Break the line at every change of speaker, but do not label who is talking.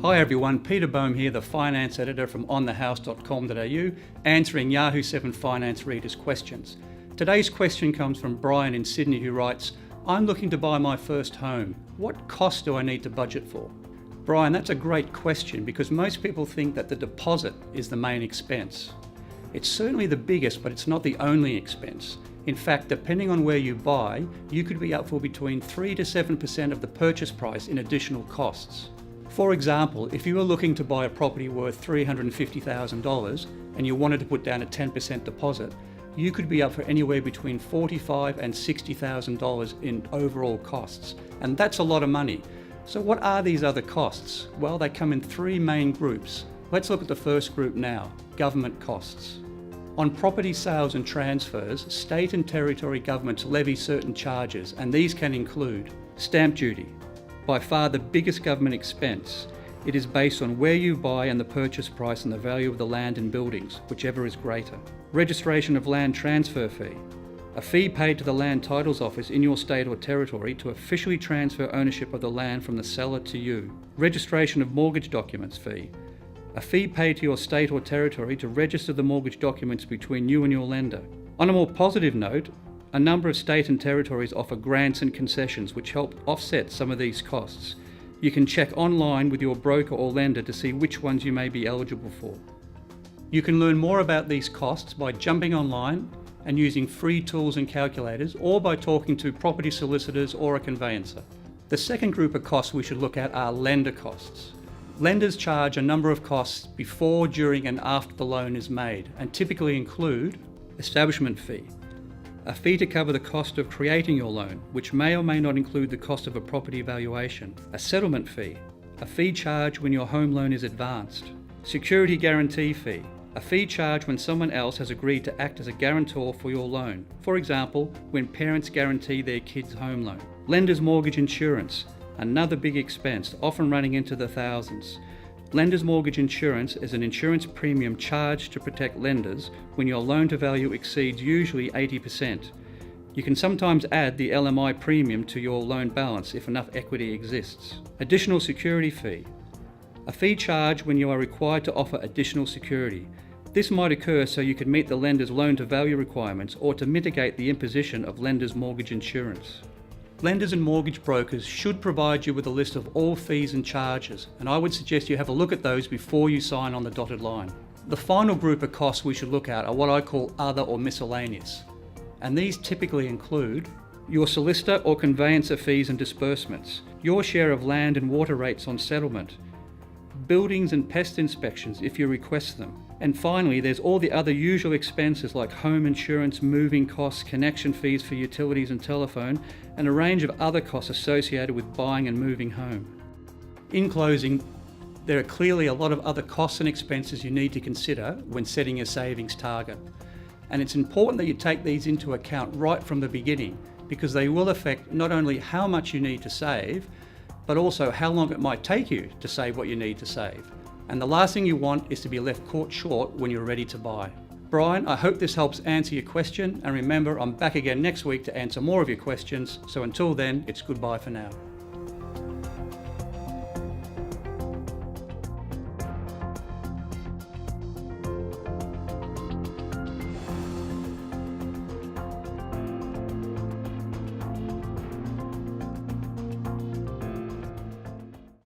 Hi everyone, Peter Boehm here, the finance editor from onthehouse.com.au, answering Yahoo 7 Finance readers' questions. Today's question comes from Brian in Sydney, who writes, I'm looking to buy my first home. What cost do I need to budget for? Brian, that's a great question because most people think that the deposit is the main expense. It's certainly the biggest, but it's not the only expense. In fact, depending on where you buy, you could be up for between 3 to 7% of the purchase price in additional costs. For example, if you were looking to buy a property worth $350,000 and you wanted to put down a 10% deposit, you could be up for anywhere between $45,000 and $60,000 in overall costs. And that's a lot of money. So what are these other costs? Well, they come in three main groups. Let's look at the first group now, government costs. On property sales and transfers, state and territory governments levy certain charges, and these can include stamp duty, by far the biggest government expense. It is based on where you buy and the purchase price and the value of the land and buildings, whichever is greater. Registration of land transfer fee, a fee paid to the Land Titles Office in your state or territory to officially transfer ownership of the land from the seller to you. Registration of mortgage documents fee, a fee paid to your state or territory to register the mortgage documents between you and your lender. On a more positive note, a number of state and territories offer grants and concessions which help offset some of these costs. You can check online with your broker or lender to see which ones you may be eligible for. You can learn more about these costs by jumping online and using free tools and calculators, or by talking to property solicitors or a conveyancer. The second group of costs we should look at are lender costs. Lenders charge a number of costs before, during and after the loan is made, and typically include establishment fee, a fee to cover the cost of creating your loan, which may or may not include the cost of a property valuation, a settlement fee, a fee charged when your home loan is advanced, security guarantee fee, a fee charged when someone else has agreed to act as a guarantor for your loan, for example, when parents guarantee their kids' home loan, lender's mortgage insurance, another big expense, often running into the thousands. Lender's mortgage insurance is an insurance premium charged to protect lenders when your loan to value exceeds usually 80%. You can sometimes add the LMI premium to your loan balance if enough equity exists. Additional security fee, a fee charged when you are required to offer additional security. This might occur so you can meet the lender's loan to value requirements or to mitigate the imposition of lender's mortgage insurance. Lenders and mortgage brokers should provide you with a list of all fees and charges, and I would suggest you have a look at those before you sign on the dotted line. The final group of costs we should look at are what I call other or miscellaneous, and these typically include your solicitor or conveyancer fees and disbursements, your share of land and water rates on settlement, buildings and pest inspections if you request them. And finally, there's all the other usual expenses like home insurance, moving costs, connection fees for utilities and telephone, and a range of other costs associated with buying and moving home. In closing, there are clearly a lot of other costs and expenses you need to consider when setting your savings target. And it's important that you take these into account right from the beginning, because they will affect not only how much you need to save, but also how long it might take you to save what you need to save. And the last thing you want is to be left caught short when you're ready to buy. Brian, I hope this helps answer your question, and remember, I'm back again next week to answer more of your questions. So until then, it's goodbye for now.